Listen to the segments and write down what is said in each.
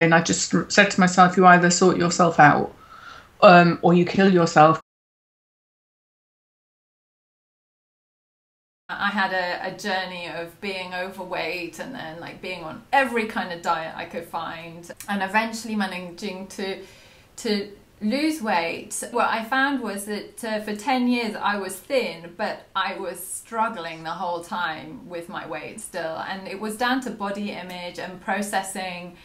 And I just said to myself, you either sort yourself out or you kill yourself. I had a journey of being overweight and then like being on every kind of diet I could find, and eventually managing to lose weight. What I found was that for 10 years I was thin, but I was struggling the whole time with my weight still, and it was down to body image and processing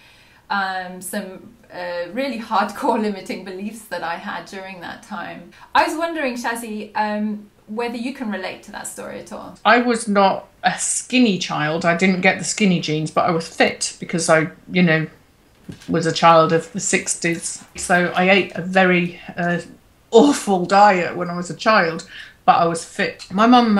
some really hardcore limiting beliefs that I had during that time. I was wondering, Shazzie, whether you can relate to that story at all. I was not a skinny child. I didn't get the skinny genes, but I was fit because I, you know, was a child of the 60s. So I ate a very awful diet when I was a child, but I was fit. My mum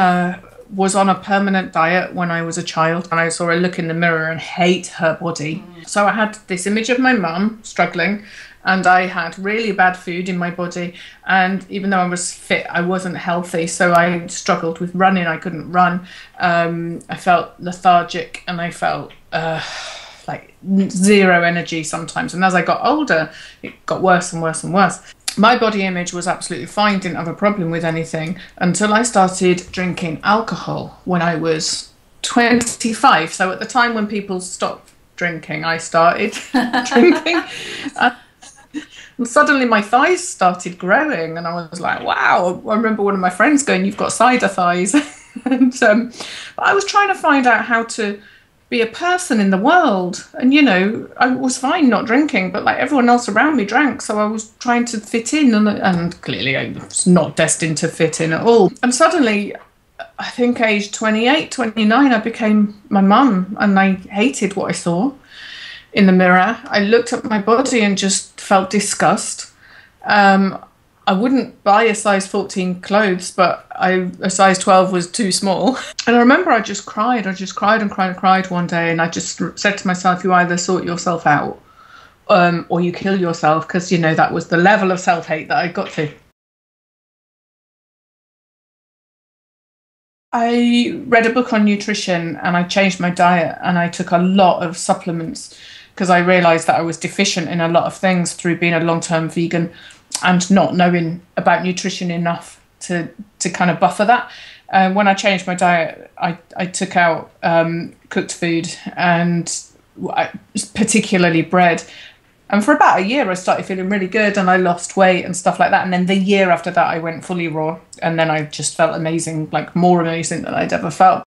was on a permanent diet when I was a child, and I saw her look in the mirror and hate her body. So I had this image of my mum struggling, and I had really bad food in my body, and even though I was fit, I wasn't healthy, so I struggled with running. I couldn't run. I felt lethargic, and I felt like zero energy sometimes, and as I got older it got worse and worse and worse. My body image was absolutely fine, didn't have a problem with anything, until I started drinking alcohol when I was 25. So at the time when people stopped drinking, I started drinking. And suddenly my thighs started growing, and I was like, wow. I remember one of my friends going, "You've got cider thighs." And but I was trying to find out how to be a person in the world, and you know, I was fine not drinking, but like everyone else around me drank, so I was trying to fit in, and clearly I was not destined to fit in at all. And suddenly, I think age 28, 29, I became my mum, and I hated what I saw in the mirror. I looked at my body and just felt disgust. I wouldn't buy a size 14 clothes, but a size 12 was too small. And I remember I just cried. I just cried and cried and cried one day, and I just said to myself, you either sort yourself out or you kill yourself, because, you know, that was the level of self-hate that I got to. I read a book on nutrition, and I changed my diet, and I took a lot of supplements because I realised that I was deficient in a lot of things through being a long-term vegan and not knowing about nutrition enough to kind of buffer that. When I changed my diet, I took out cooked food, and particularly bread. And for about a year, I started feeling really good, and I lost weight and stuff like that. And then the year after that, I went fully raw, and then I just felt amazing, like more amazing than I'd ever felt.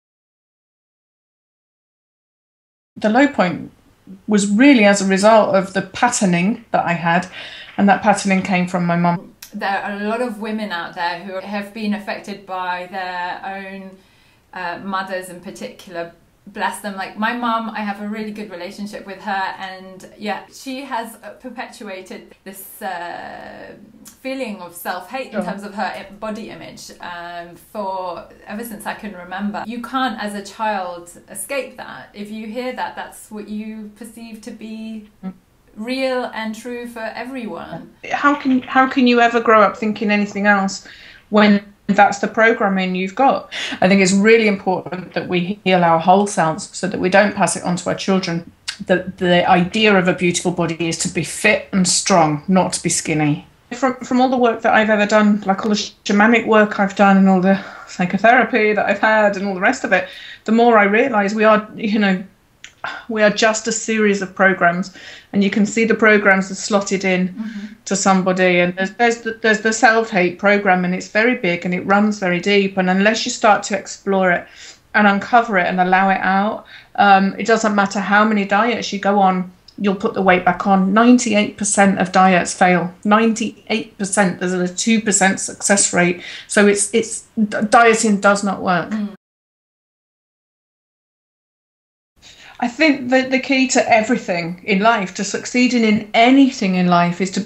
The low point was really as a result of the patterning that I had, and that patterning came from my mum. There are a lot of women out there who have been affected by their own mothers in particular. Bless them. Like my mum, I have a really good relationship with her, and yeah, she has perpetuated this feeling of self-hate in terms of her body image for ever since I can remember. You can't, as a child, escape that. If you hear that, that's what you perceive to be real and true for everyone. How can you ever grow up thinking anything else when that's the programming you've got? I think it's really important that we heal our whole selves so that we don't pass it on to our children. The idea of a beautiful body is to be fit and strong, not to be skinny. From all the work that I've ever done, like all the shamanic work I've done and all the psychotherapy that I've had and all the rest of it, the more I realise we are, you know, we are just a series of programs, and you can see the programs are slotted in to somebody, and there's the self-hate program, and it's very big and it runs very deep, and unless you start to explore it and uncover it and allow it out, it doesn't matter how many diets you go on, you'll put the weight back on. 98% of diets fail. 98%. There's a 2% success rate. So it's dieting does not work. I think that the key to everything in life, to succeeding in anything in life, is to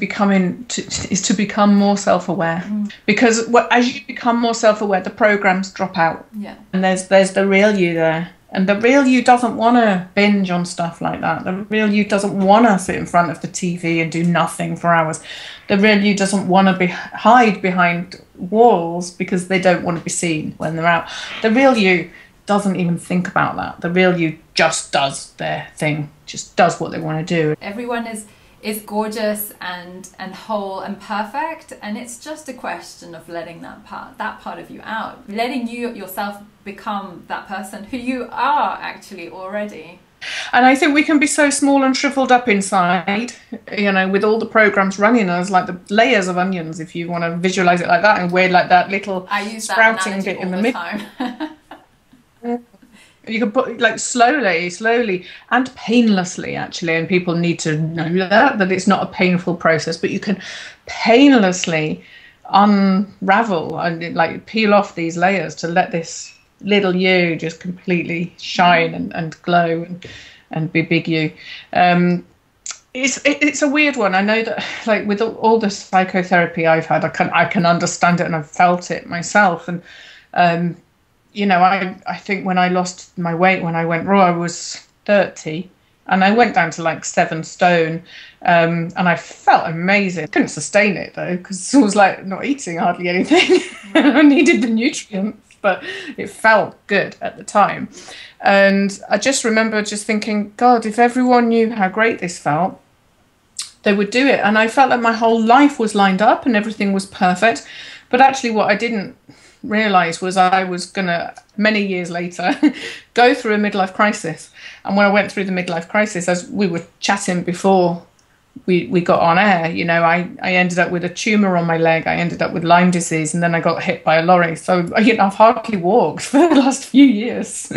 become more self-aware. Because as you become more self-aware, the programs drop out. Yeah. And there's the real you there. And the real you doesn't want to binge on stuff like that. The real you doesn't want to sit in front of the TV and do nothing for hours. The real you doesn't want to hide behind walls because they don't want to be seen when they're out. The real you doesn't even think about that. The real you just does their thing, just does what they want to do. Everyone is gorgeous and whole and perfect, and it's just a question of letting that part of you out, letting you yourself become that person who you are actually already. And I think we can be so small and shriveled up inside, you know, with all the programs running us, like the layers of onions, if you want to visualize it like that, and we're like that little sprouting bit in the middle. You can put like slowly and painlessly, actually, and people need to know that it's not a painful process, but you can painlessly unravel and like peel off these layers to let this little you just completely shine and glow and be big you. It's a weird one. I know that, like, with all the psychotherapy I've had, I can understand it, and I've felt it myself. And you know, I think when I lost my weight, when I went raw, I was 30, and I went down to like 7 stone, and I felt amazing. Couldn't sustain it though, because I was like not eating hardly anything. I needed the nutrients, but it felt good at the time. And I just remember just thinking, God, if everyone knew how great this felt, they would do it. And I felt like my whole life was lined up and everything was perfect. But actually what I didn't realize was I was gonna, many years later, go through a midlife crisis. And when I went through the midlife crisis, as we were chatting before we got on air, you know, I ended up with a tumor on my leg, I ended up with Lyme disease, and then I got hit by a lorry. So, you know, I've hardly walked for the last few years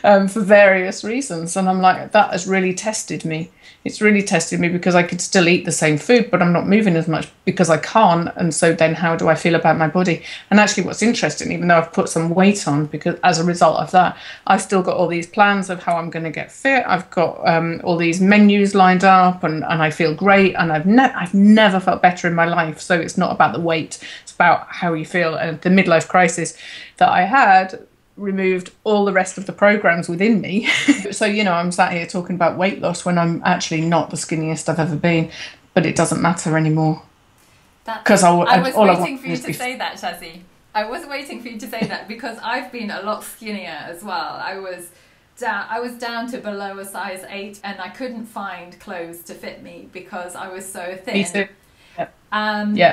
for various reasons. And I'm like, that has really tested me. It's really tested me, because I could still eat the same food, but I'm not moving as much because I can't. And so then how do I feel about my body? And actually what's interesting, even though I've put some weight on, because as a result of that, I've still got all these plans of how I'm going to get fit. I've got all these menus lined up, and I feel great. And I've never felt better in my life. So it's not about the weight. It's about how you feel. And the midlife crisis that I had removed all the rest of the programs within me. So, you know, I'm sat here talking about weight loss when I'm actually not the skinniest I've ever been, but it doesn't matter anymore. Because I was waiting for you to say that, Shazzie. I was waiting for you to say that, because I've been a lot skinnier as well. I was down to below a size 8, and I couldn't find clothes to fit me because I was so thin. Me too. Yep.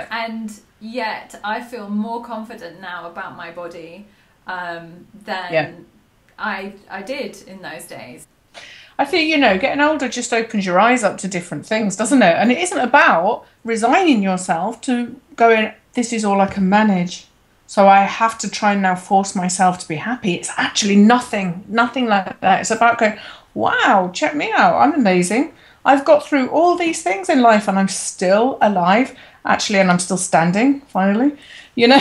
And yet I feel more confident now about my body than I did in those days. I think, you know, getting older just opens your eyes up to different things, doesn't it? And it isn't about resigning yourself to going, this is all I can manage, so I have to try and now force myself to be happy. It's actually nothing like that. It's about going, wow, check me out, I'm amazing. I've got through all these things in life and I'm still alive, actually, and I'm still standing, finally. You know,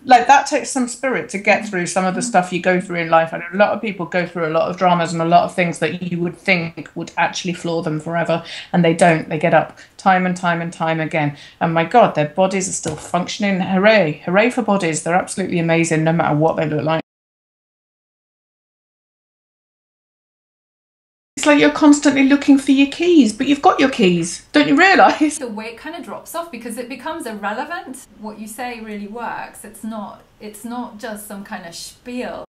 like that takes some spirit to get through some of the stuff you go through in life. And a lot of people go through a lot of dramas and a lot of things that you would think would actually floor them forever. And they don't. They get up time and time and time again. And my God, their bodies are still functioning. Hooray. Hooray for bodies. They're absolutely amazing, no matter what they look like. Like you're constantly looking for your keys, but you've got your keys. Don't you realise? The weight kind of drops off because it becomes irrelevant. What you say really works. It's not just some kind of spiel.